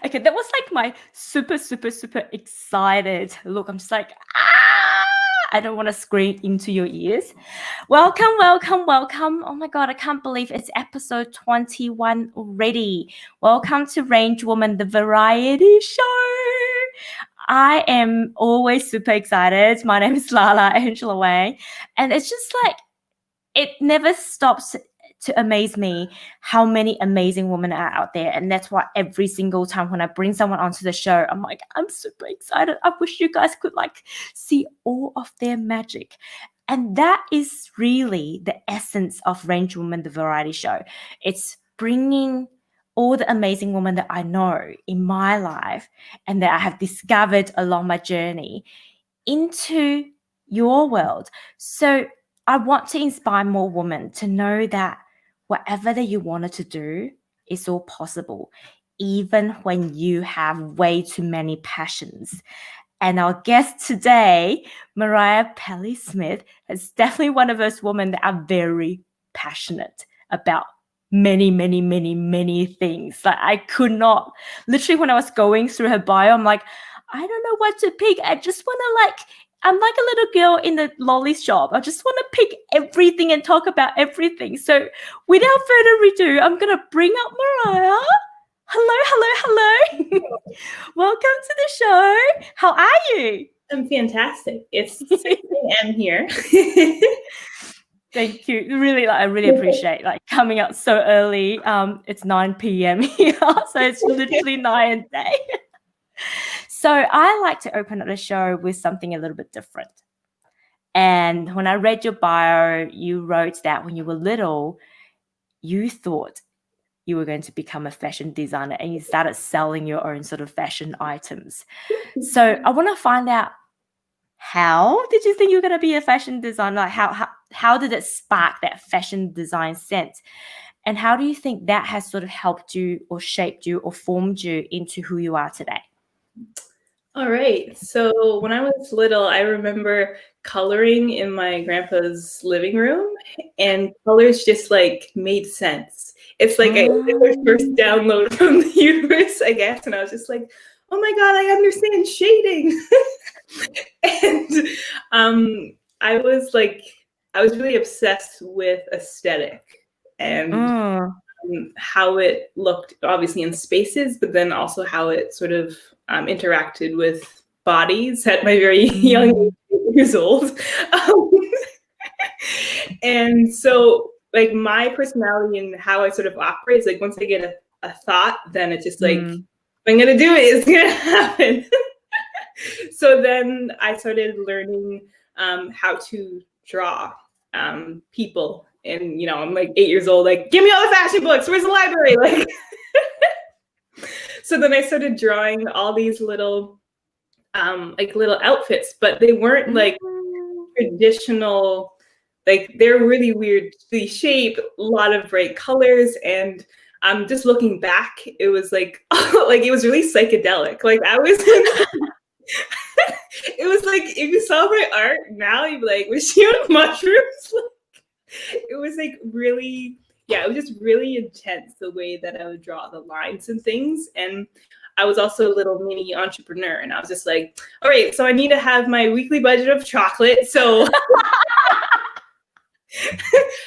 Okay, that was like my super excited look. I'm just like, I don't want to scream into your ears. Welcome. Oh my God, I can't believe it's episode 21 already. Welcome to Range Woman, the variety show. I am always super excited. My name is Lala Angela Wang, and it's just like, it never stops to amaze me how many amazing women are out there. And that's why every single time when I bring someone onto the show, I'm like, I'm super excited. I wish you guys could like see all of their magic. And that is really the essence of Range Woman, the variety show. It's bringing all the amazing women that I know in my life and that I have discovered along my journey into your world. So I want to inspire more women to know that whatever that you wanted to do is all possible, even when you have way too many passions. And our guest today, Mariah Pelley-Smith, is definitely one of those women that are very passionate about many things. Like I could not, literally when I was going through her bio, I'm like, I don't know what to pick. I just want to like, I'm like a little girl in the lolly shop. I just want to pick everything and talk about everything. So without further ado, I'm going to bring up Mariah. Hello. Welcome to the show. How are you? I'm fantastic. It's 6 a.m. here. Thank you. Really, I really appreciate like coming up so early. It's 9 p.m. here, so it's literally night and day. So I like to open up the show with something a little bit different. And when I read your bio, you wrote that when you were little, you thought you were going to become a fashion designer and you started selling your own sort of fashion items. So I want to find out, how did you think you were going to be a fashion designer? Like how did it spark that fashion design sense? And how do you think that has sort of helped you or shaped you or formed you into who you are today? All right. So when I was little, I remember coloring in my grandpa's living room, and colors just like made sense. It's like it was my first download from the universe, I guess. And I was just like, oh my God, I understand shading. And I was really obsessed with aesthetic and how it looked, obviously in spaces, but then also how it sort of interacted with bodies at my very young years old. And so like my personality and how I sort of operate is like once I get a thought, then it's just like, if I'm going to do it, it's going to happen. So then I started learning how to draw people. And, I'm like 8 years old, like, give me all the fashion books. Where's the library? Like, so then I started drawing all these little outfits, but they weren't like traditional, like they're really weirdly shaped, a lot of bright colors. And just looking back, it was like, like, it was really psychedelic. Like I was, it was like, if you saw my art now, you'd be like, was she on mushrooms? It was like really, it was just really intense the way that I would draw the lines and things. And I was also a little mini entrepreneur, and I was just like, all right, so I need to have my weekly budget of chocolate. So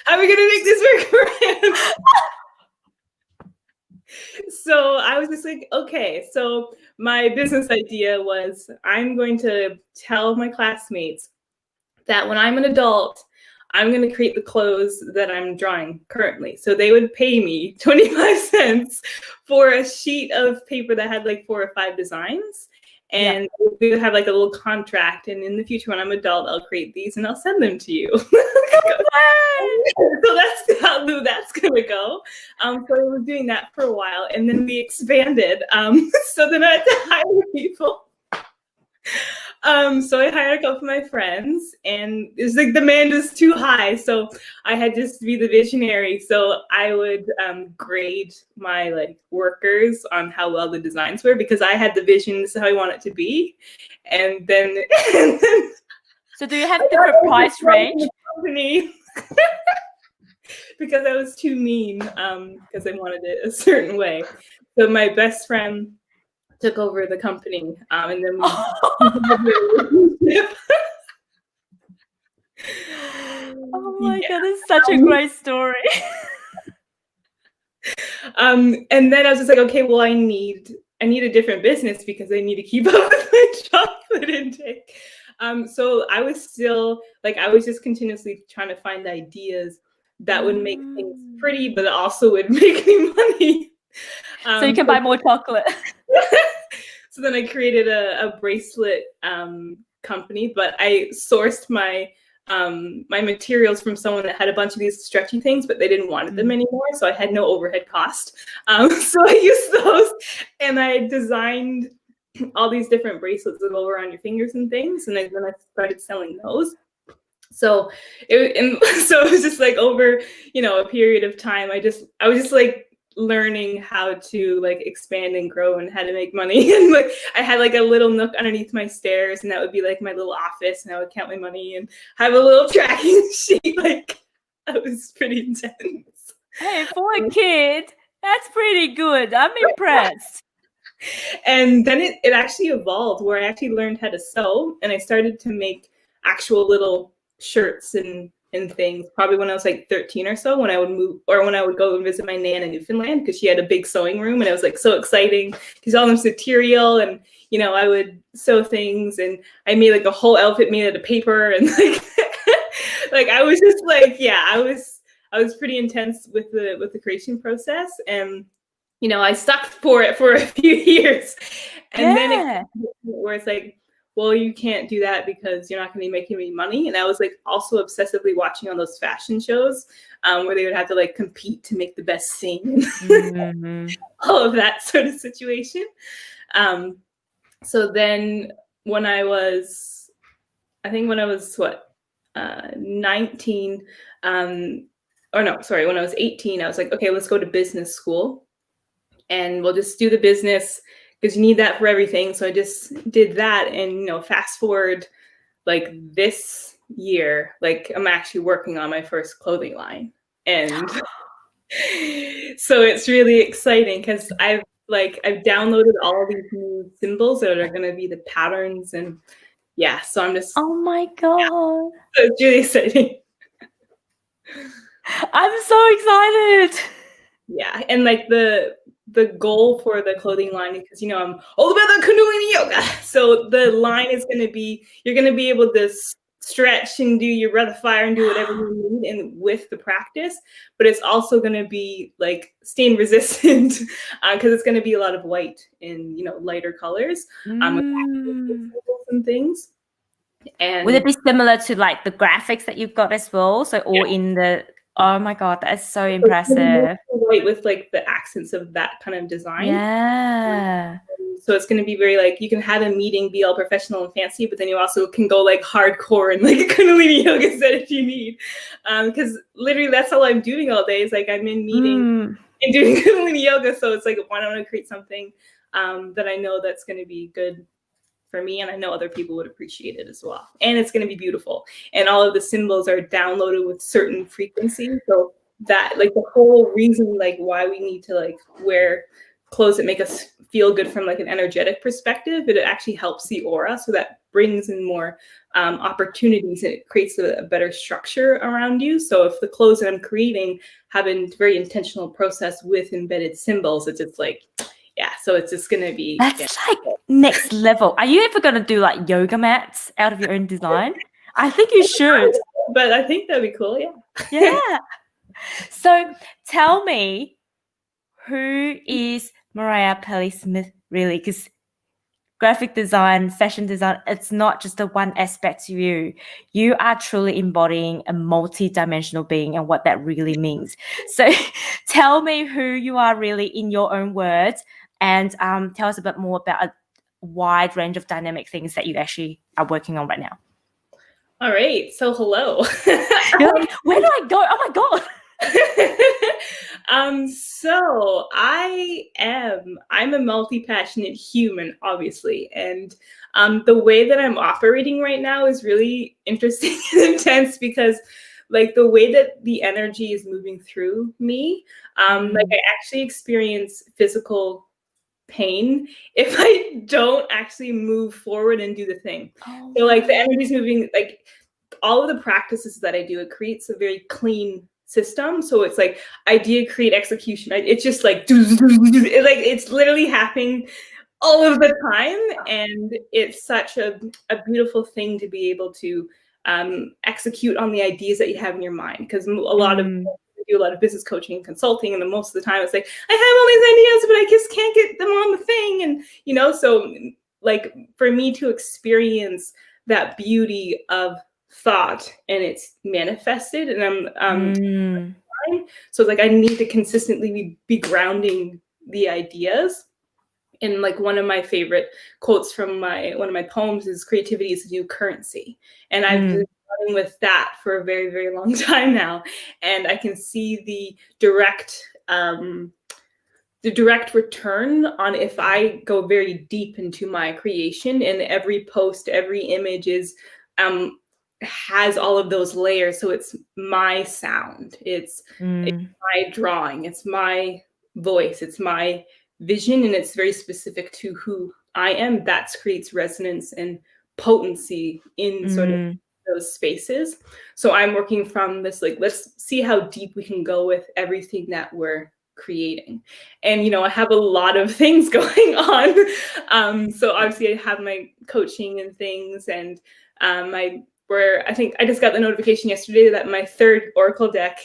how are we gonna make this work for him? So I was just like, okay, so my business idea was I'm going to tell my classmates that when I'm an adult, I'm going to create the clothes that I'm drawing currently. So they would pay me 25 cents for a sheet of paper that had like 4 or 5 designs. And we would have like a little contract. And in the future, when I'm adult, I'll create these and I'll send them to you. So that's how that's going to go. So I was doing that for a while. And then we expanded. So then I had to hire people. So I hired a couple of my friends, and it was like demand was too high. So I had just to be the visionary. So I would grade my like workers on how well the designs were, because I had the vision, this is how I want it to be. And then so do you have different price range? Because I was too mean, because I wanted it a certain way. So my best friend took over the company, and then we Oh my God, this is such a great story. And then I was just like, okay, well, I need a different business because I need to keep up with my chocolate intake. So I was still like, I was just continuously trying to find ideas that would make things pretty, but also would make me money. So you can buy more chocolate. So then I created a bracelet company, but I sourced my materials from someone that had a bunch of these stretchy things, but they didn't want them anymore. So I had no overhead cost. So I used those, and I designed all these different bracelets that go around your fingers and things. And then I started selling those. So it was just like over, a period of time, I was just like learning how to like expand and grow and how to make money. And like I had like a little nook underneath my stairs, and that would be like my little office, and I would count my money and have a little tracking sheet. Like that was pretty intense. Hey, for a kid, that's pretty good. I'm impressed. And then it actually evolved where I actually learned how to sew, and I started to make actual little shirts and things, probably when I was like 13 or so, when I would move, or when I would go and visit my nan in Newfoundland, because she had a big sewing room, and it was like so exciting because all this material, and I would sew things, and I made like a whole outfit made out of paper, and like I was just like, I was pretty intense with the creation process, and I stuck for it for a few years, and then it where it's like, well, you can't do that because you're not going to be making any money. And I was like also obsessively watching on those fashion shows where they would have to like compete to make the best scene, all of that sort of situation. So then when I was 19, when I was 18, I was like, okay, let's go to business school and we'll just do the business, because you need that for everything. So I just did that, and fast forward like this year, like I'm actually working on my first clothing line, and so it's really exciting because I've downloaded all these new symbols that are going to be the patterns, and so I'm just, oh my God, so it's really exciting. I'm so excited. Yeah, and like the goal for the clothing line, because I'm all about the Kundalini Yoga. So the line is going to be, you're going to be able to stretch and do your breath of fire and do whatever you need, and with the practice, but it's also going to be like stain resistant because it's going to be a lot of white and lighter colors with and things. And would it be similar to like the graphics that you've got as well? So all in the, oh my God, that's so impressive. White with like the accents of that kind of design. Yeah. So it's going to be very like, you can have a meeting, be all professional and fancy, but then you also can go like hardcore and like Kundalini Yoga set if you need. Because literally that's all I'm doing all day is like I'm in meetings and doing Kundalini Yoga. So it's like, why don't I create something that I know that's going to be good for me, and I know other people would appreciate it as well. And it's going to be beautiful. And all of the symbols are downloaded with certain frequencies. So that like the whole reason like why we need to like wear clothes that make us feel good from like an energetic perspective, it actually helps the aura. So that brings in more opportunities, and it creates a better structure around you. So if the clothes that I'm creating have a very intentional process with embedded symbols, it's just like, so it's just going to be... That's like next level. Are you ever going to do like yoga mats out of your own design? I think you should. But I think that'd be cool, Yeah. So tell me, who is Mariah Pelley-Smith really? Because graphic design, fashion design, it's not just the one aspect to you. You are truly embodying a multi-dimensional being and what that really means. So tell me who you are really in your own words, and tell us a bit more about a wide range of dynamic things that you actually are working on right now. All right. So hello. You're like, where do I go? Oh my God. So I'm a multi-passionate human, obviously. And the way that I'm operating right now is really interesting and intense, because like the way that the energy is moving through me, like I actually experience physical pain if I don't actually move forward and do the thing. Oh, So like the energy's moving, like all of the practices that I do, it creates a very clean system. So it's like idea, create, execution. It's just like, it's literally happening all of the time. And it's such a beautiful thing to be able to execute on the ideas that you have in your mind. Because a lot of do a lot of business coaching and consulting, and then most of the time it's like, I have all these ideas, but I just can't get them on the thing. And, you know, so like for me to experience that beauty of thought and it's manifested, and I'm so it's like I need to consistently be grounding the ideas. And like one of my favorite quotes from one of my poems is creativity is the new currency. And I've been running with that for a very, very long time now. And I can see the direct return on if I go very deep into my creation, and every post, every image is has all of those layers. So it's my sound, it's my drawing, it's my voice, it's my vision, and it's very specific to who I am. That creates resonance and potency in sort of those spaces. So I'm working from this, like, let's see how deep we can go with everything that we're creating. And, you know, I have a lot of things going on. So obviously I have my coaching and things, and I think I just got the notification yesterday that my third Oracle deck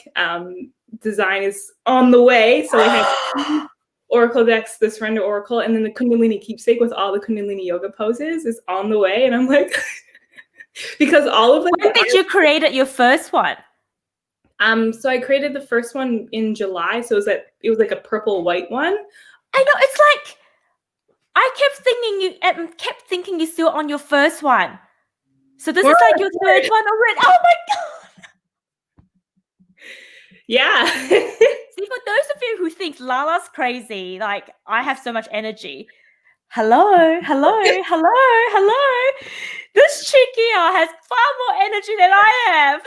design is on the way. So I have Oracle decks, the Surrender Oracle, and then the Kundalini Keepsake with all the Kundalini Yoga poses is on the way. And I'm like, because all of them. When did you create your first one? So I created the first one in July. So it was like a purple white one. I know, it's like I kept thinking you're still on your first one. So this is like your third one already. Oh my God. Yeah. See, for those of you who think Lala's crazy, like I have so much energy. Hello. This Chikia has far more energy than I have.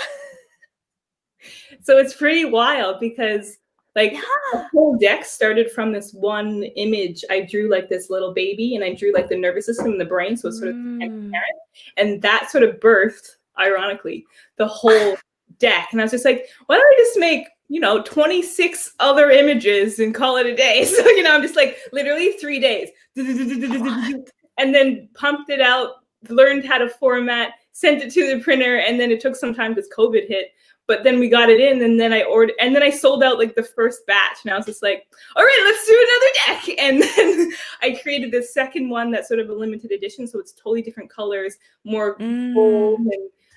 So it's pretty wild because like the whole deck started from this one image. I drew like this little baby, and I drew like the nervous system and the brain. So it's sort of transparent. And that sort of birthed, ironically, the whole deck. And I was just like, why don't I just make, 26 other images and call it a day? So, I'm just like literally 3 days. And then pumped it out, learned how to format, sent it to the printer. And then it took some time because COVID hit. But then we got it in, and then I sold out like the first batch. And I was just like, all right, let's do another deck. And then I created this second one that's sort of a limited edition. So it's totally different colors, more gold.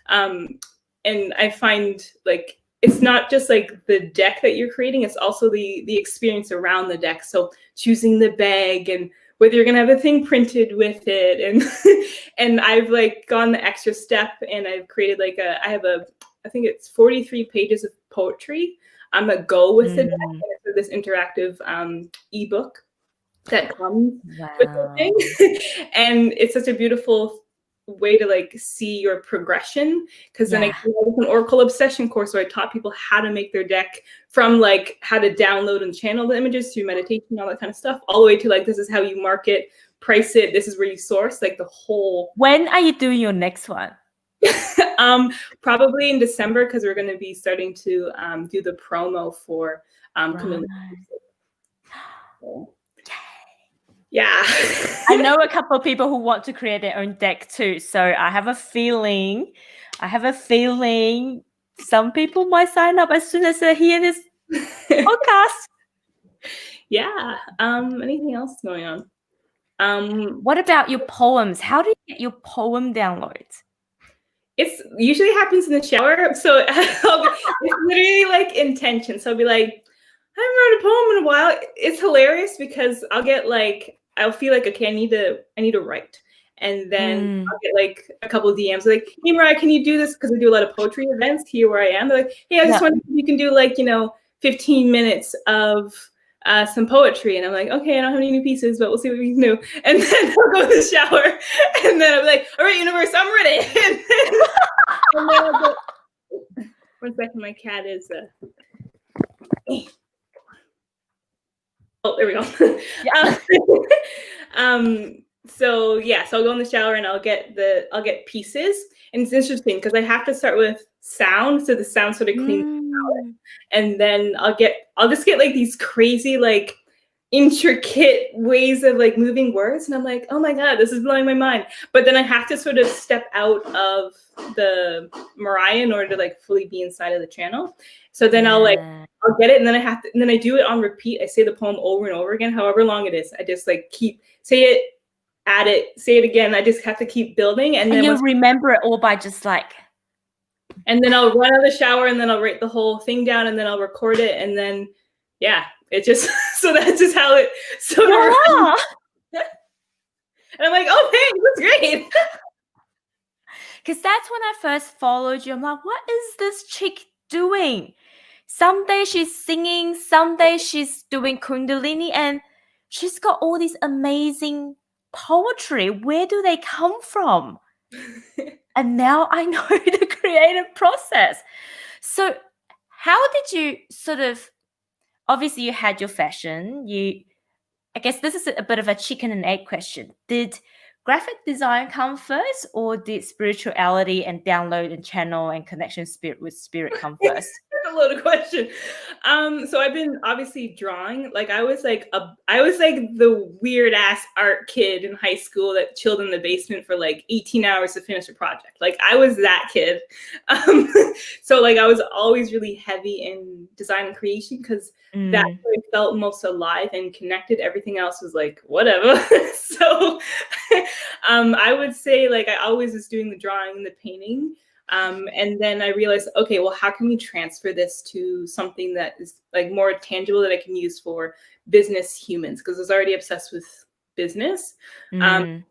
And I find like, it's not just like the deck that you're creating, it's also the experience around the deck. So choosing the bag and whether you're going to have a thing printed with it. And I've like gone the extra step, and I've created like I think it's 43 pages of poetry that go with the deck. And it's this interactive ebook that comes with the thing. And it's such a beautiful way to like see your progression, because then I did an Oracle Obsession course where I taught people how to make their deck, from like how to download and channel the images to meditation, all that kind of stuff, all the way to like, this is how you market, price it, this is where you source, like the whole. When are you doing your next one? Probably in December, because we're going to be starting to do the promo for Kundalini. Yeah. I know a couple of people who want to create their own deck too. So I have a feeling some people might sign up as soon as they hear this podcast. Yeah. Anything else going on? What about your poems? How do you get your poem downloads? It usually happens in the shower. So it's literally like intention. So I'll be like, I haven't wrote a poem in a while. It's hilarious because I'll feel like, okay, I need to write. And then I'll get like a couple of DMs like, hey, Mariah, can you do this? Because we do a lot of poetry events here where I am. They're like, hey, I just wonder if you can do like, 15 minutes of some poetry. And I'm like, okay, I don't have any new pieces, but we'll see what we can do. And then I'll go to the shower, and then I'm like, all right, universe, I'm ready. And then I'll go, 1 second, my cat is Oh, there we go. Yeah. So yeah, so I'll go in the shower and I'll get pieces. And it's interesting because I have to start with sound, so the sound sort of cleans out. And then I'll just get like these crazy, like intricate ways of like moving words. And I'm like, oh my God, this is blowing my mind. But then I have to sort of step out of the Mariah in order to like fully be inside of the channel. So then I'll get it, and then I do it on repeat. I say the poem over and over again, however long it is. I just like say it, add it, say it again. I just have to keep building. And then you remember it all by just like. And then I'll run out of the shower, and then I'll write the whole thing down, and then I'll record it. And then, yeah, it just, so that's just how it sort of runs. And I'm like, oh, hey, that's great. Because that's when I first followed you. I'm like, what is this chick doing? Some days she's singing, some days she's doing Kundalini, and she's got all these amazing poetry. Where do they come from? And now I know the creative process. So how did you sort of, obviously you had your fashion, I guess this is a bit of a chicken and egg question. Did graphic design come first, or did spirituality and download and channel and connection with spirit come first? That's a loaded question. So I've been obviously drawing. Like I was like the weird ass art kid in high school that chilled in the basement for like 18 hours to finish a project. Like I was that kid. So like I was always really heavy in design and creation because that's where I felt most alive and connected. Everything else was like whatever. So I would say like I always was doing the drawing and the painting. And then I realized, okay, well, how can we transfer this to something that is like more tangible that I can use for business humans? Because I was already obsessed with business. So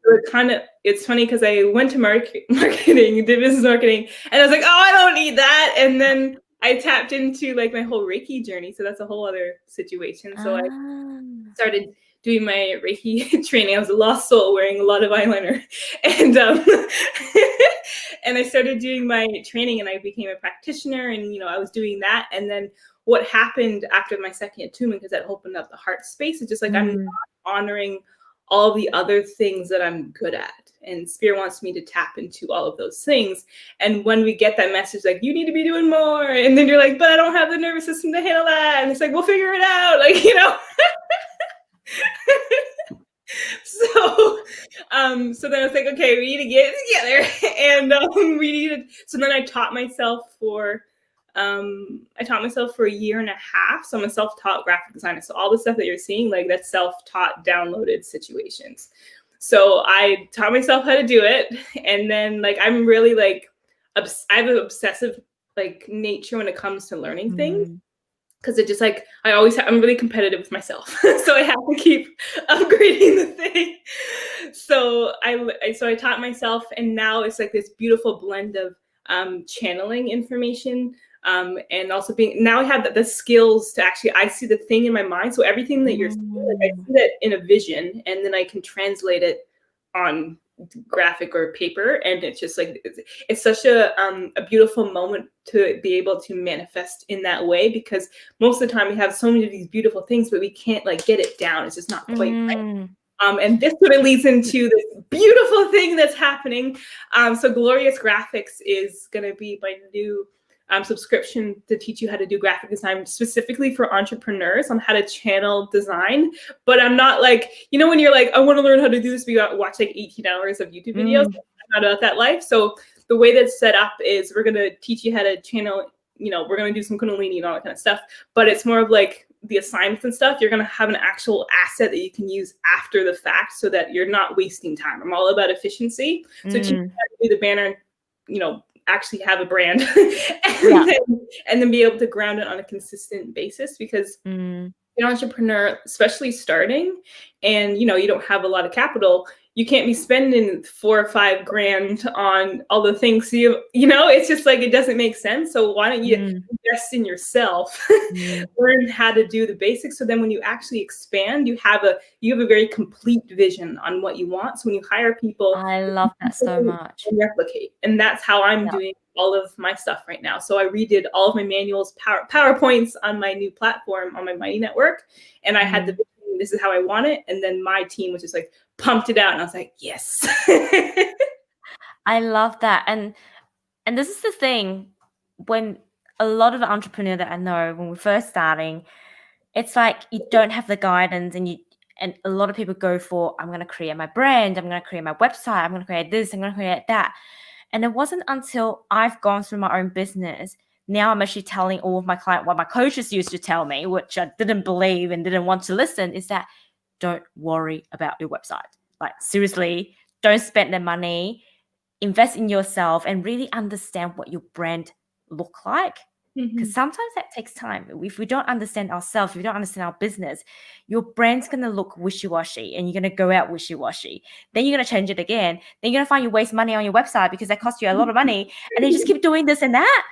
it's funny because I went to marketing, did business marketing, and I was like, oh, I don't need that. And then I tapped into like my whole Reiki journey. So that's a whole other situation. So I started doing my Reiki training. I was a lost soul wearing a lot of eyeliner. And and I started doing my training, and I became a practitioner, and I was doing that. And then what happened after my second attunement, because that opened up the heart space, it's just like I'm not honoring all the other things that I'm good at. And Spirit wants me to tap into all of those things. And when we get that message, like, you need to be doing more, and then you're like, but I don't have the nervous system to handle that. And it's like, we'll figure it out. Like, So then I was like, okay, we need to get it together. And so then I taught myself for a year and a half. So I'm a self-taught graphic designer. So all the stuff that you're seeing, like that's self-taught downloaded situations. So I taught myself how to do it. And then like, I'm really like, I have an obsessive like nature when it comes to learning things. Because it just like, I'm really competitive with myself. So I have to keep upgrading the thing. So I taught myself, and now it's like this beautiful blend of channeling information. And also now I have the skills to actually, I see the thing in my mind. So everything that you're seeing, like I see that in a vision, and then I can translate it on graphic or paper. And it's just like, it's such a beautiful moment to be able to manifest in that way, because most of the time we have so many of these beautiful things, but we can't like get it down. It's just not quite right. And this sort of leads into this beautiful thing that's happening. So Glorious Graphics is going to be my new subscription to teach you how to do graphic design specifically for entrepreneurs on how to channel design. But I'm not like, when you're like, I want to learn how to do this, but you got to watch like 18 hours of YouTube videos. I'm not about that life. So the way that's set up is we're going to teach you how to channel, we're going to do some Kundalini and all that kind of stuff, but it's more of like the assignments and stuff. You're going to have an actual asset that you can use after the fact so that you're not wasting time. I'm all about efficiency. So teach you how to do the banner, actually have a brand and then be able to ground it on a consistent basis, because you're an entrepreneur, especially starting, and you don't have a lot of capital. You can't be spending $4 or $5 grand on all the things. So it's just like, it doesn't make sense. So why don't you invest in yourself, learn how to do the basics. So then when you actually expand, you have a very complete vision on what you want. So when you hire people, I love that so much. And replicate. And that's how I'm doing all of my stuff right now. So I redid all of my manuals, PowerPoints on my new platform on my Mighty Network. And I had the vision this is how I want it. And then my team was just like pumped it out. And I was like, yes. I love that. And this is the thing, when a lot of the entrepreneurs that I know, when we're first starting, it's like you don't have the guidance, and a lot of people go for, I'm going to create my brand, I'm going to create my website, I'm going to create this, I'm going to create that. And it wasn't until I've gone through my own business, now I'm actually telling all of my clients what my coaches used to tell me, which I didn't believe and didn't want to listen, is that don't worry about your website. Like, seriously, don't spend the money, invest in yourself, and really understand what your brand look like. Because sometimes that takes time. If we don't understand ourselves, if we don't understand our business, your brand's going to look wishy-washy, and you're going to go out wishy-washy. Then you're going to change it again. Then you're going to find you waste money on your website because that costs you a lot of money, and then you just keep doing this and that.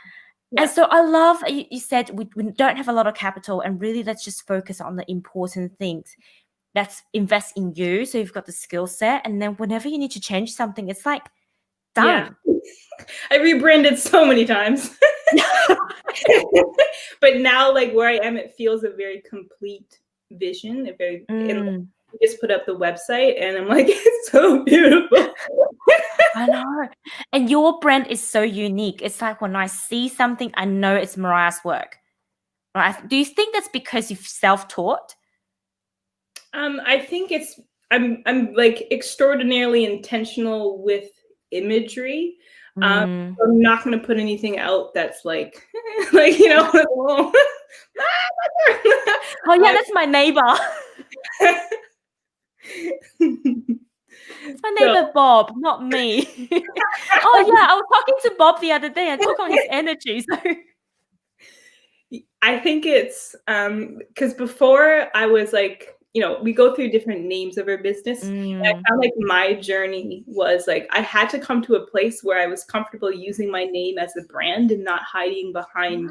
Yeah. And so I love you said we don't have a lot of capital, and really let's just focus on the important things. Let's invest in you so you've got the skill set, and then whenever you need to change something, it's like done. Yeah. I rebranded so many times. But now, like, where I am, it feels a very complete vision. And we just put up the website, and I'm like, it's so beautiful. I know. And your brand is so unique. It's like when I see something, I know it's Mariah's work. Right? Do you think that's because you've self-taught? I think I'm like extraordinarily intentional with imagery. I'm not going to put anything out that's like you know. Oh yeah, that's my neighbor. It's my neighbor Bob, not me. Oh yeah, I was talking to Bob the other day and took on his energy. So I think it's because before I was like, you know, we go through different names of our business. And I found like my journey was like, I had to come to a place where I was comfortable using my name as a brand and not hiding behind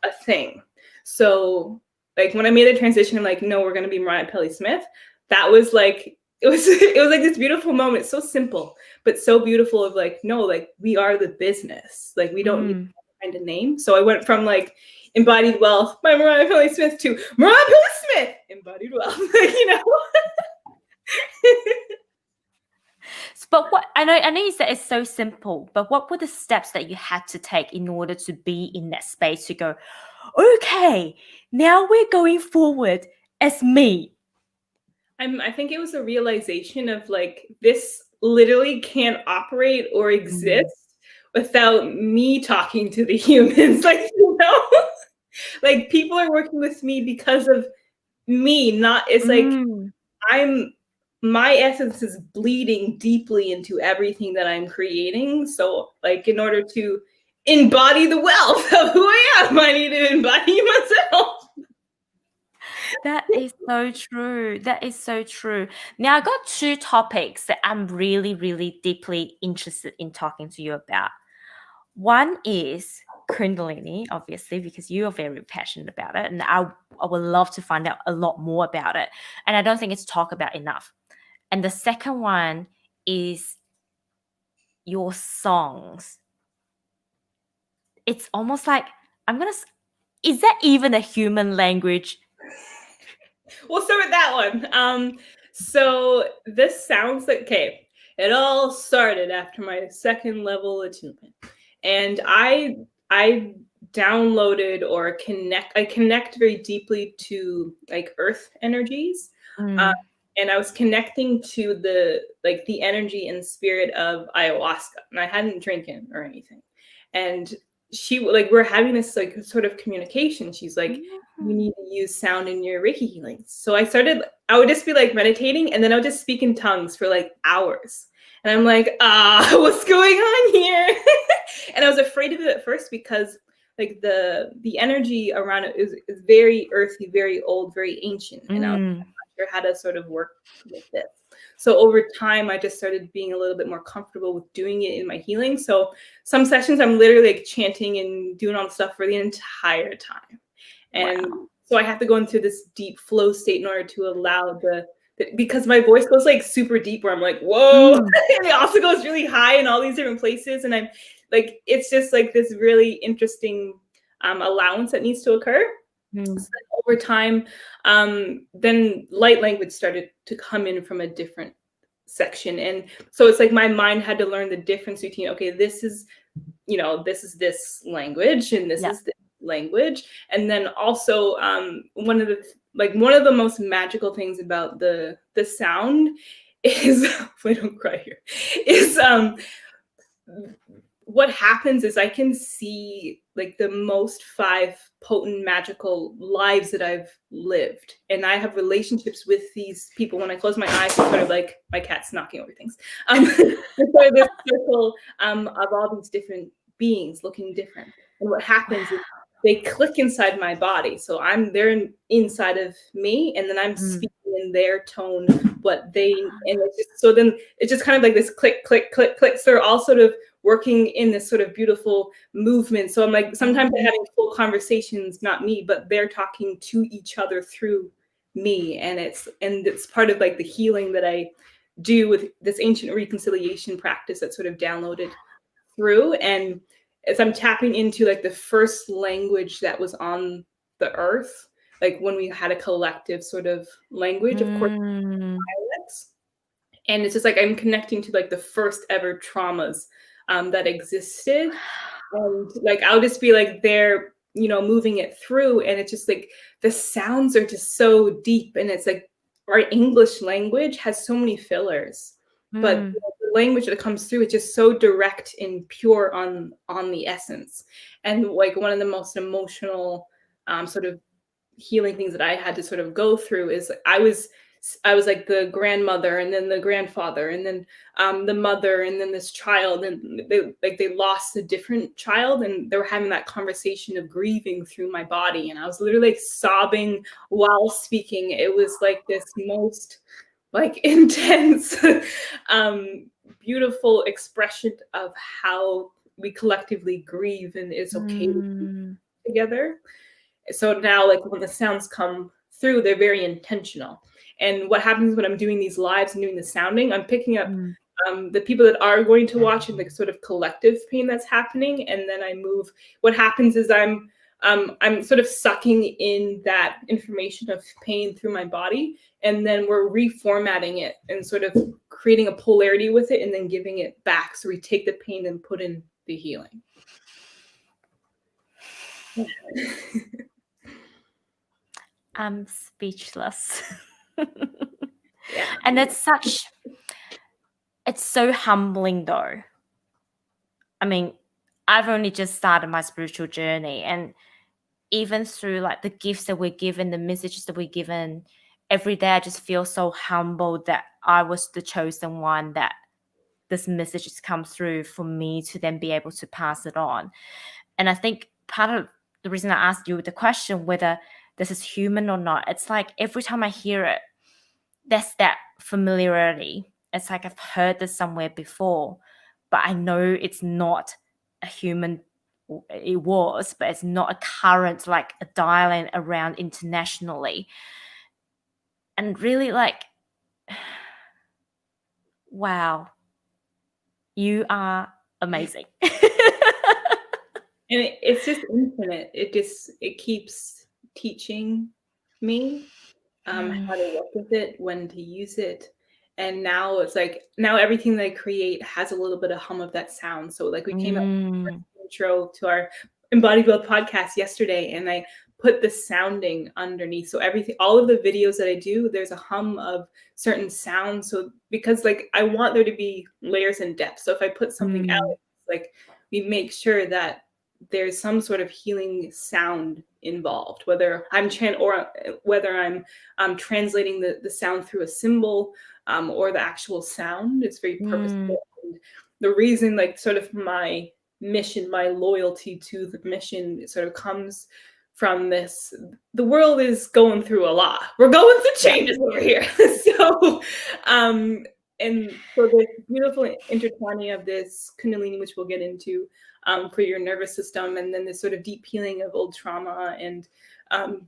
a thing. So like when I made the transition, I'm like, no, we're going to be Mariah Pelley-Smith. That was like, it was like this beautiful moment. So simple, but so beautiful of like, no, like we are the business. Like we don't need to find a name. So I went from like Embodied Wealth by Mariah Pelley-Smith to Mariah Pelley-Smith, Embodied Wealth, you know? But what I know you said it's so simple, but what were the steps that you had to take in order to be in that space to go, okay, now we're going forward as me? I think it was a realization of like, this literally can't operate or exist without me talking to the humans, like, you know? Like people are working with me because of me, not, it's like my essence is bleeding deeply into everything that I'm creating. So like in order to embody the wealth of who I am, I need to embody myself. That is so true. That is so true. Now, I got two topics that I'm really, really deeply interested in talking to you about. One is Kundalini, obviously, because you are very passionate about it. And I would love to find out a lot more about it. And I don't think it's talked about enough. And the second one is your songs. It's almost like, is that even a human language? We'll start with that one. So this sounds like, okay, it all started after my second level attunement. And I downloaded or I connect very deeply to like earth energies. And I was connecting to the energy and spirit of ayahuasca. And I hadn't drinking or anything. And she like, we're having this like sort of communication. She's like, you need to use sound in your Reiki healing. So I would just be like meditating, and then I would just speak in tongues for like hours. And I'm like, what's going on here? And I was afraid of it at first because like the energy around it is very earthy, very old, very ancient. And I was not sure how to sort of work with it. So over time, I just started being a little bit more comfortable with doing it in my healing. So some sessions I'm literally like chanting and doing all the stuff for the entire time. And so I have to go into this deep flow state in order to allow because my voice goes like super deep where I'm like, whoa, and it also goes really high in all these different places. And I'm like, it's just like this really interesting allowance that needs to occur. Mm. So then over time, then light language started to come in from a different section. And so it's like my mind had to learn the difference between, okay, this is, this is this language and this Yeah. is this language. And then also one of the most magical things about the sound is I don't cry here, is what happens is I can see like the most 5 potent magical lives that I've lived. And I have relationships with these people. When I close my eyes, it's sort of like my cat's knocking over things. It's sort of this circle of all these different beings looking different. And what happens is they click inside my body. So they're inside of me, and then I'm speaking in their tone, what they, and it's just, so then it's just kind of like this click, click, click, click. So they're all sort of working in this sort of beautiful movement. So I'm like, sometimes they're having full conversations, not me, but they're talking to each other through me. And it's part of like the healing that I do with this ancient reconciliation practice that's sort of downloaded through. And as I'm tapping into like the first language that was on the earth, like when we had a collective sort of language, of course, dialects. And it's just like I'm connecting to like the first ever traumas that existed. And like I'll just be like there, moving it through. And it's just like the sounds are just so deep. And it's like our English language has so many fillers. But the language that comes through is just so direct and pure on the essence. And like one of the most emotional sort of healing things that I had to sort of go through is I was like the grandmother, and then the grandfather, and then the mother, and then this child, and they lost a different child, and they were having that conversation of grieving through my body, and I was literally like sobbing while speaking. It was like this most like intense beautiful expression of how we collectively grieve, and it's okay to be together. So now like when the sounds come through, they're very intentional. And what happens when I'm doing these lives and doing the sounding, I'm picking up the people that are going to watch and the sort of collective pain that's happening. And then I move. What happens is I'm sort of sucking in that information of pain through my body, and then we're reformatting it and sort of creating a polarity with it, and then giving it back. So we take the pain and put in the healing. I'm speechless. Yeah. And it's so humbling though. I mean, I've only just started my spiritual journey, and even through like the gifts that we're given, the messages that we're given every day, I just feel so humbled that I was the chosen one, that this message has come through for me to then be able to pass it on. And I think part of the reason I asked you the question whether this is human or not, it's like every time I hear it, there's that familiarity. It's like I've heard this somewhere before, but I know it's not a human. It was, but it's not a current, like a dialing around internationally. And really like, wow, you are amazing. And it's just infinite. It keeps teaching me how to work with it, when to use it. And now it's like, now everything that I create has a little bit of hum of that sound. So like we came up with the intro to our Embodied Wealth podcast yesterday, and I put the sounding underneath. So everything, all of the videos that I do, there's a hum of certain sounds. So because like I want there to be layers and depth. So if I put something out, like we make sure that there's some sort of healing sound involved, whether I'm translating the sound through a symbol or the actual sound. It's very purposeful. And the reason, like sort of my mission, my loyalty to the mission sort of comes from this. The world is going through a lot. We're going through changes over here. So and so this beautiful intertwining of this Kundalini, which we'll get into, for your nervous system, and then this sort of deep healing of old trauma, and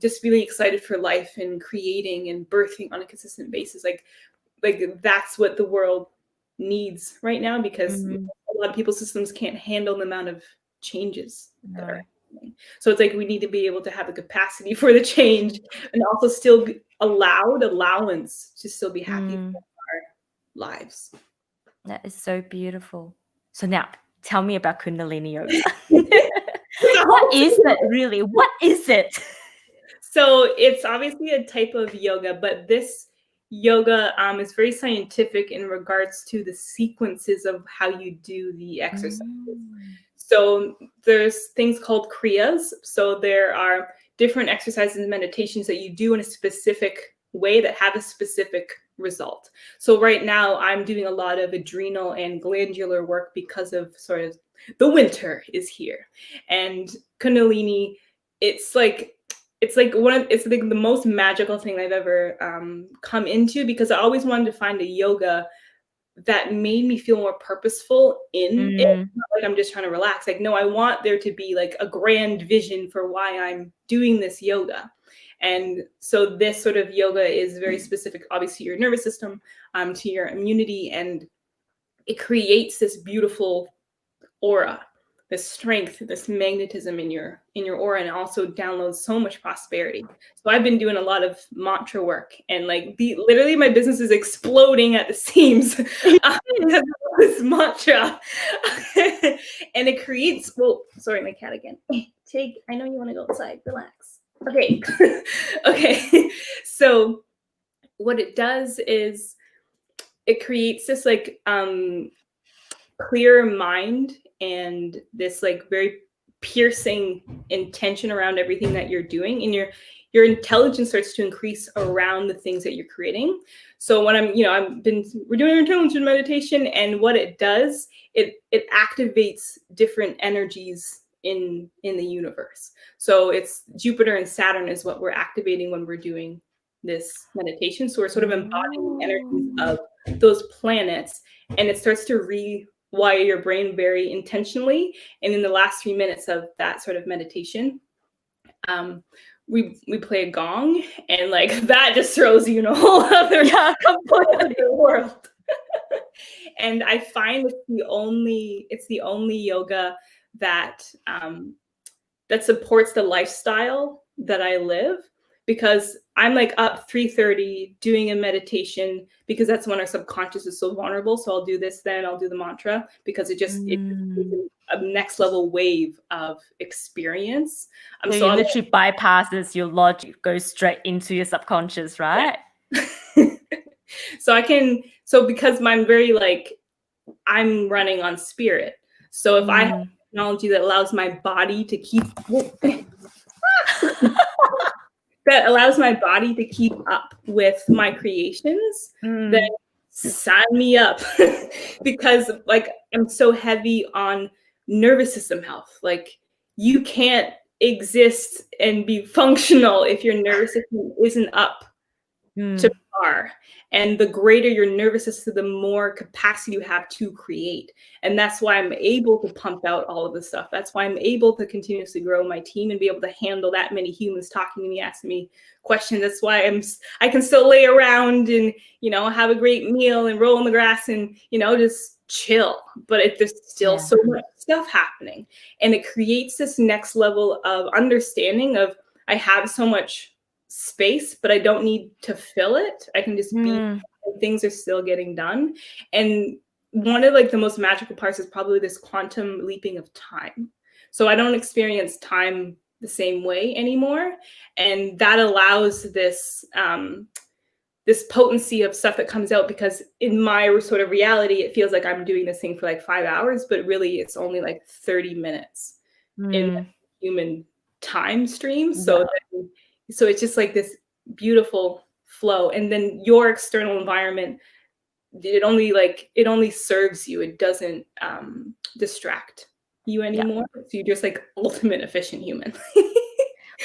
just feeling excited for life and creating and birthing on a consistent basis. Like that's what the world needs right now, because a lot of people's systems can't handle the amount of changes that are. happening. So it's like we need to be able to have the capacity for the change and also still be allowance to still be happy for our lives. That is so beautiful. So now tell me about Kundalini Yoga. So What is it really? What is it? So it's obviously a type of yoga, but this yoga is very scientific in regards to the sequences of how you do the exercises. So there's things called kriyas. So there are different exercises and meditations that you do in a specific way that have a specific result. So right now I'm doing a lot of adrenal and glandular work because of sort of the winter is here. And Kundalini, it's like the most magical thing I've ever come into, because I always wanted to find a yoga that made me feel more purposeful in it. Not like I'm just trying to relax. Like, no, I want there to be like a grand vision for why I'm doing this yoga. And so this sort of yoga is very specific, obviously, to your nervous system, to your immunity, and it creates this beautiful aura, this strength, this magnetism in your aura, and also downloads so much prosperity. So I've been doing a lot of mantra work, and like literally my business is exploding at the seams because of this mantra. And it creates, sorry, my cat again. I know you want to go outside, relax. Okay. Okay. So what it does is it creates this like clear mind and this like very piercing intention around everything that you're doing, and your intelligence starts to increase around the things that you're creating. So when we're doing intelligence meditation, and what it does, it activates different energies in the universe. So it's Jupiter and Saturn is what we're activating when we're doing this meditation. So we're sort of embodying the energies of those planets, and it starts to rewire your brain very intentionally. And in the last 3 minutes of that sort of meditation, we play a gong, and like that just throws you in a whole other world. And I find it's the only yoga that that supports the lifestyle that I live, because I'm like up 3:30 doing a meditation, because that's when our subconscious is so vulnerable. So I'll do this, then I'll do the mantra, because it's a next level wave of experience. So it literally bypasses your logic, goes straight into your subconscious, right? Yeah. So because I'm very like, I'm running on spirit. So if I have technology that allows my body to keep that allows my body to keep up with my creations, then sign me up. Because like I'm so heavy on nervous system health. Like you can't exist and be functional if your nervous system isn't up to par. And the greater your nervous system, the more capacity you have to create. And that's why I'm able to pump out all of this stuff. That's why I'm able to continuously grow my team and be able to handle that many humans talking to me, asking me questions. That's why I can still lay around and, have a great meal and roll in the grass and, just chill. But there's still so much stuff happening. And it creates this next level of understanding of, I have so much space, but I don't need to fill it. I can just be, and things are still getting done. And one of like the most magical parts is probably this quantum leaping of time. So I don't experience time the same way anymore. And that allows this, this potency of stuff that comes out, because in my sort of reality, it feels like I'm doing this thing for like 5 hours, but really it's only like 30 minutes in the human time stream. So it's just like this beautiful flow. And then your external environment, it only serves you. It doesn't distract you anymore. So you're just like ultimate efficient human.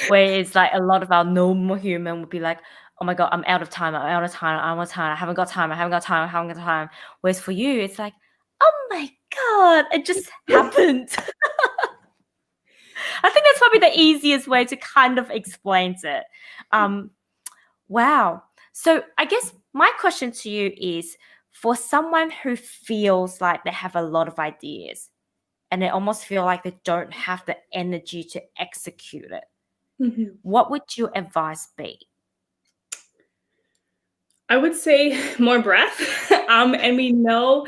Whereas like a lot of our normal human would be like, oh my God, I'm out of time. I haven't got time. Whereas for you, it's like, oh my God, it just happened. I think that's probably the easiest way to kind of explain it. Wow. So I guess my question to you is, for someone who feels like they have a lot of ideas and they almost feel like they don't have the energy to execute it. Mhm. What would your advice be? I would say more breath. And we know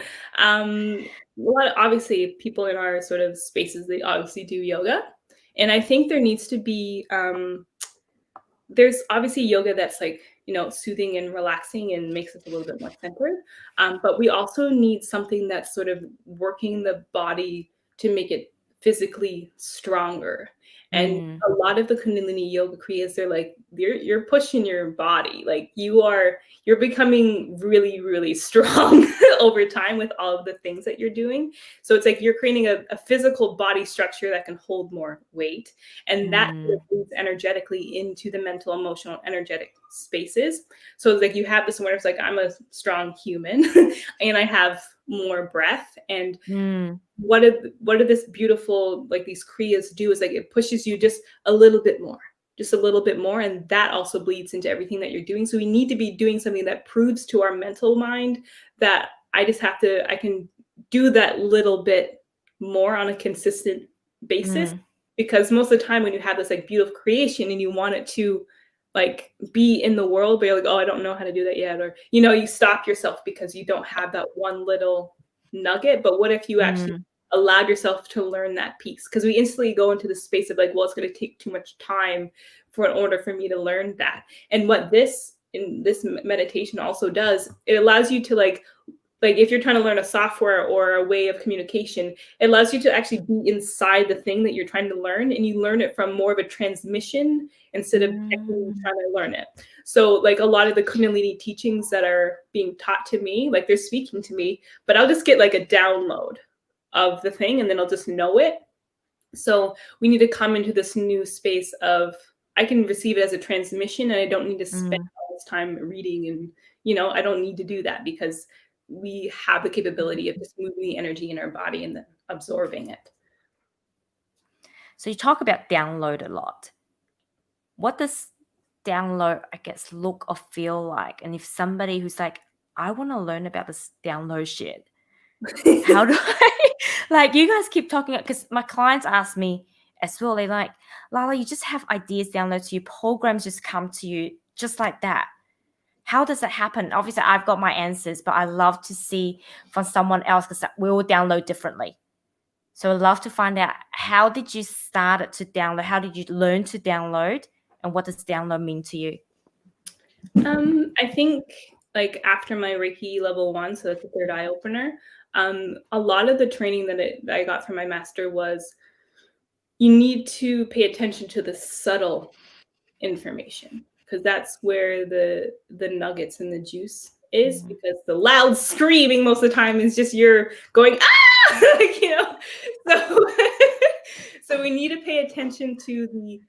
obviously people in our sort of spaces, they obviously do yoga. And I think there needs to be there's obviously yoga that's like, soothing and relaxing and makes us a little bit more centered. But we also need something that's sort of working the body to make it physically stronger. And a lot of the Kundalini yoga kriyas, they're like, you're pushing your body. Like you're becoming really, really strong over time with all of the things that you're doing. So it's like you're creating a physical body structure that can hold more weight. And that sort of leads energetically into the mental, emotional, energetic spaces. So it's like you have this awareness, like I'm a strong human and I have more breath. And what did this beautiful, like these kriyas do is like it pushes you just a little bit more. And that also bleeds into everything that you're doing. So we need to be doing something that proves to our mental mind that I can do that little bit more on a consistent basis. Because most of the time when you have this like beautiful creation and you want it to like be in the world, but you're like, oh, I don't know how to do that yet. Or, you stop yourself because you don't have that one little nugget. But what if you actually allowed yourself to learn that piece? Because we instantly go into the space of like, well, it's going to take too much time in order for me to learn that. And what this meditation also does, it allows you to like if you're trying to learn a software or a way of communication, it allows you to actually be inside the thing that you're trying to learn, and you learn it from more of a transmission instead of technically trying to learn it. So like a lot of the Kundalini teachings that are being taught to me, like they're speaking to me, but I'll just get like a download of the thing and then I'll just know it. So we need to come into this new space of I can receive it as a transmission and I don't need to spend all this time reading and, I don't need to do that because we have the capability of just moving the energy in our body and then absorbing it. So you talk about download a lot. What does download, I guess, look or feel like? And if somebody who's like, I want to learn about this download shit, how do I, like you guys keep talking, because my clients ask me as well, they're like, Lala, you just have ideas download to you, programs just come to you just like that. How does that happen? Obviously, I've got my answers, but I love to see from someone else because we all download differently. So I'd love to find out, how did you start it to download? How did you learn to download? And what does download mean to you? I think like after my Reiki level 1, so that's the third eye opener, a lot of the training that I got from my master was you need to pay attention to the subtle information, because that's where the nuggets and the juice is, because the loud screaming most of the time is just you're going, ah, so we need to pay attention to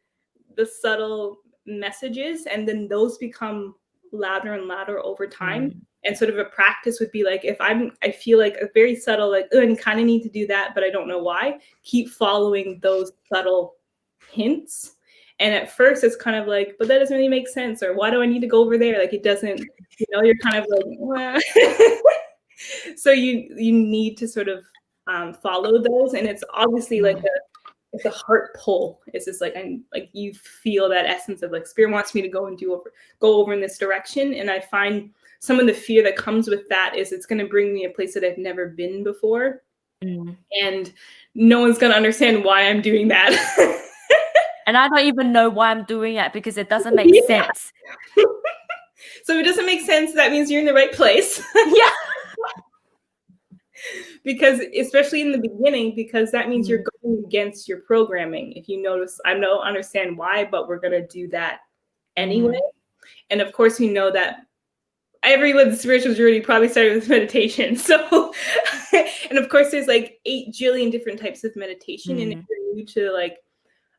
the subtle messages, and then those become louder and louder over time. And sort of a practice would be like, if I feel like a very subtle, like, oh, I kind of need to do that, but I don't know why, keep following those subtle hints. And at first it's kind of like, but that doesn't really make sense. Or why do I need to go over there? Like it doesn't, you're kind of like, well. So you need to sort of follow those. And it's obviously like it's a heart pull. It's just like, you feel that essence of like spirit wants me to go over in this direction. And I find some of the fear that comes with that is it's going to bring me a place that I've never been before. And no one's going to understand why I'm doing that. And I don't even know why I'm doing it because it doesn't make sense. So if it doesn't make sense, that means you're in the right place. Yeah. Because especially in the beginning, because that means you're going against your programming. If you notice, I don't understand why, but we're going to do that anyway. And of course, we know that everyone's spiritual journey probably started with meditation. So, and of course, there's like 8 jillion different types of meditation. And if you're new to like,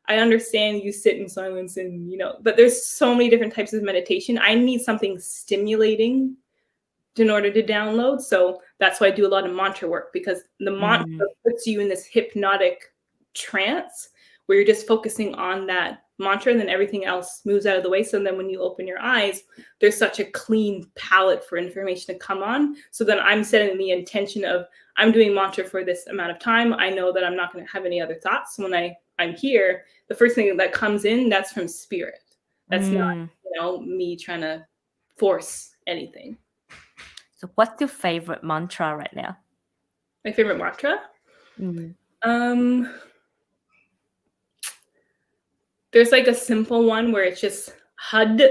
I understand you sit in silence and, but there's so many different types of meditation. I need something stimulating in order to download. So that's why I do a lot of mantra work, because the mantra puts you in this hypnotic trance where you're just focusing on that mantra, and then everything else moves out of the way. So then when you open your eyes, there's such a clean palette for information to come on. So then I'm setting the intention of, I'm doing mantra for this amount of time. I know that I'm not going to have any other thoughts. So when I'm here, the first thing that comes in, that's from spirit. That's not, me trying to force anything. So what's your favorite mantra right now? My favorite mantra? There's like a simple one where it's just HUD.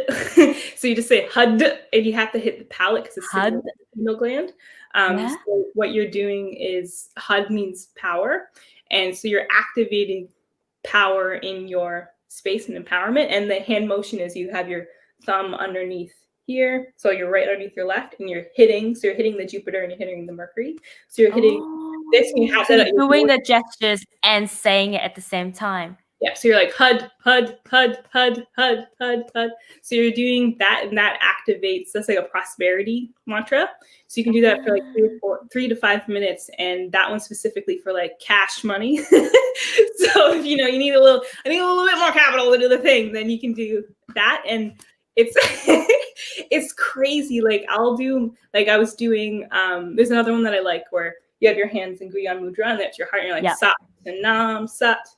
So you just say HUD, and you have to hit the palate because it's the pineal gland. So what you're doing is, HUD means power. And so you're activating power in your space and empowerment. And the hand motion is, you have your thumb underneath here. So you're right underneath your left, and you're hitting. So you're hitting the Jupiter and you're hitting the Mercury. So you're hitting this, and you have that. You're doing the gestures and saying it at the same time. Yeah, so you're like HUD, HUD, HUD, HUD, HUD, HUD, HUD. So you're doing that, and that activates, that's like a prosperity mantra. So you can do that for like 3 to 5 minutes, and that one specifically for like cash money. So if you need a little bit more capital to do the thing, then you can do that. And it's it's crazy. Like I was doing, there's another one that I like where you have your hands in Gyan Mudra, and that's your heart, and you're like Sat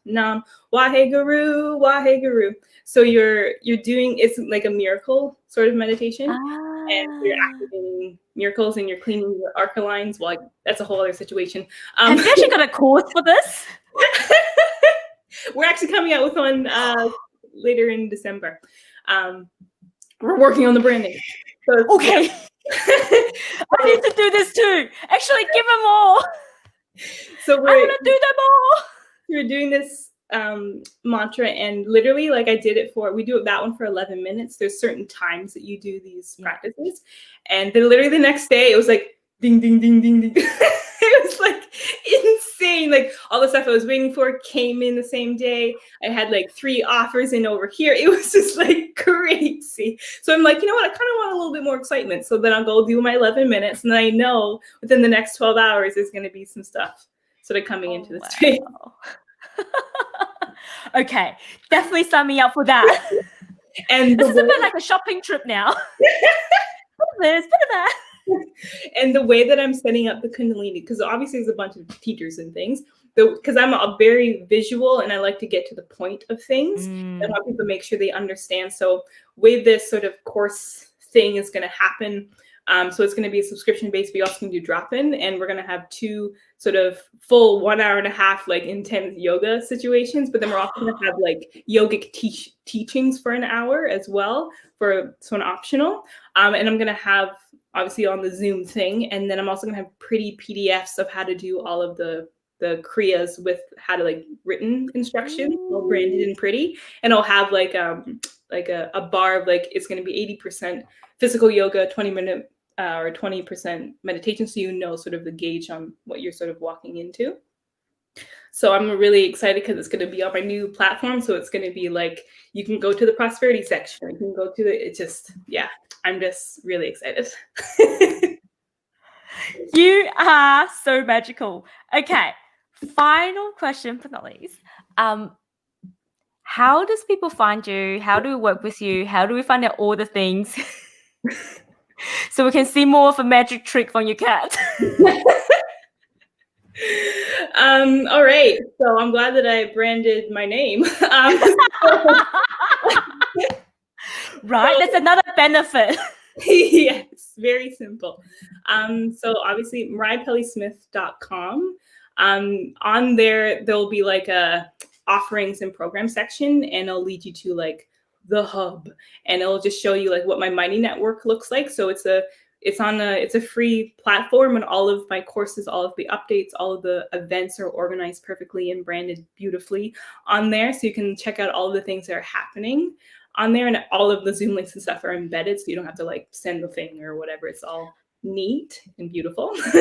Nam, Waheguru, Waheguru. So you're doing, it's like a miracle sort of meditation, and you're activating miracles, and you're cleaning your arcalines. Well, that's a whole other situation. Have you actually got a course for this? We're actually coming out with one later in December. We're working on the branding. So okay. I need to do this too. Actually, give them all. So I want to do them all. We're doing this mantra, and literally, like we do that one for 11 minutes. There's certain times that you do these practices, and then literally the next day it was like ding, ding, ding, ding, ding. It was like insane. Like all the stuff I was waiting for came in the same day. I had like 3 offers in over here. It was just like crazy. So I'm like, you know what? I kind of want a little bit more excitement. So then I'll go do my 11 minutes, and then I know within the next 12 hours there's going to be some stuff sort of coming into the space. Okay, definitely sign me up for that. And this is a bit like a shopping trip now. Bit of this, bit of that. And the way that I'm setting up the Kundalini, because obviously there's a bunch of teachers and things, because I'm a very visual and I like to get to the point of things. I want people to make sure they understand. So with this sort of course thing is going to happen. So it's going to be a subscription based, but you also can do drop-in, and we're going to have 2 sort of full 1.5 hour like intense yoga situations, but then we're also going to have like yogic teachings for an hour as well, so an optional. And I'm going to have obviously on the Zoom thing, and then I'm also going to have pretty PDFs of how to do all of the kriyas with how to like written instructions, all branded and pretty, and I'll have like a bar of like, it's going to be 80% physical yoga, 20-minute or 20% meditation, so sort of the gauge on what you're sort of walking into. So I'm really excited because it's going to be on my new platform. So it's going to be like, you can go to the prosperity section, you can go to I'm just really excited. You are so magical. Okay, final question for the least. How does people find you? How do we work with you? How do we find out all the things? So we can see more of a magic trick from your cat. All right. So I'm glad that I branded my name. Right. That's another benefit. Yes, very simple. So obviously MariahPelley-Smith.com. On there'll be like a offerings and program section, and it'll lead you to like the hub, and it'll just show you like what my Mighty Network looks like. So it's a free platform, and all of my courses, all of the updates, all of the events are organized perfectly and branded beautifully on there. So you can check out all of the things that are happening on there, and all of the Zoom links and stuff are embedded, so you don't have to like send the thing or whatever. It's all neat and beautiful. So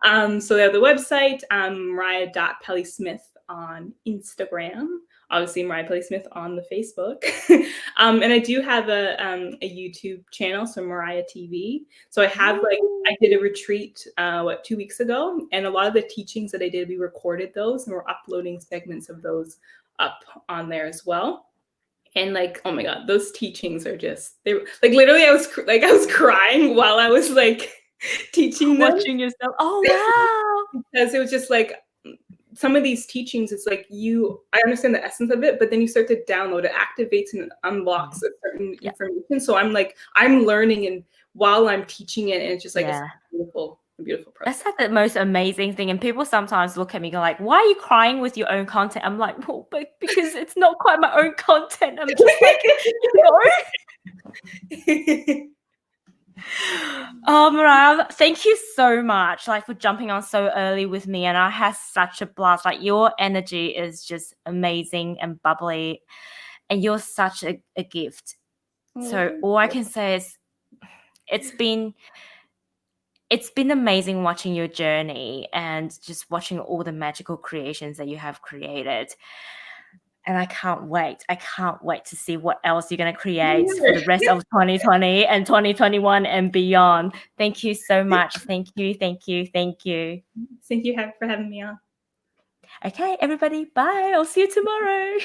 they have the website, Mariah.Pelley-Smith on Instagram. Obviously, Mariah Pelley-Smith on the Facebook. And I do have a YouTube channel, so Mariah TV. So I did a retreat, 2 weeks ago, and a lot of the teachings that I did, we recorded those, and we're uploading segments of those up on there as well. And like, oh my God, those teachings are just, they like literally I was crying while I was like teaching them. Watching yourself. Oh, wow. Because it was just like, some of these teachings, it's like I understand the essence of it, but then you start to download, it activates and unblocks a certain information. So I'm learning and while I'm teaching it, and it's just like a beautiful process. That's like the most amazing thing. And people sometimes look at me and go like, why are you crying with your own content? I'm like, well, but because it's not quite my own content. I'm just like, Oh, Mariah, thank you so much for jumping on so early with me. And I had such a blast. Like, your energy is just amazing and bubbly, and you're such a gift. So all I can say is it's been amazing watching your journey and just watching all the magical creations that you have created. And I can't wait. I can't wait to see what else you're going to create for the rest of 2020 and 2021 and beyond. Thank you so much. Thank you. Thank you. Thank you. Thank you for having me on. Okay, everybody. Bye. I'll see you tomorrow.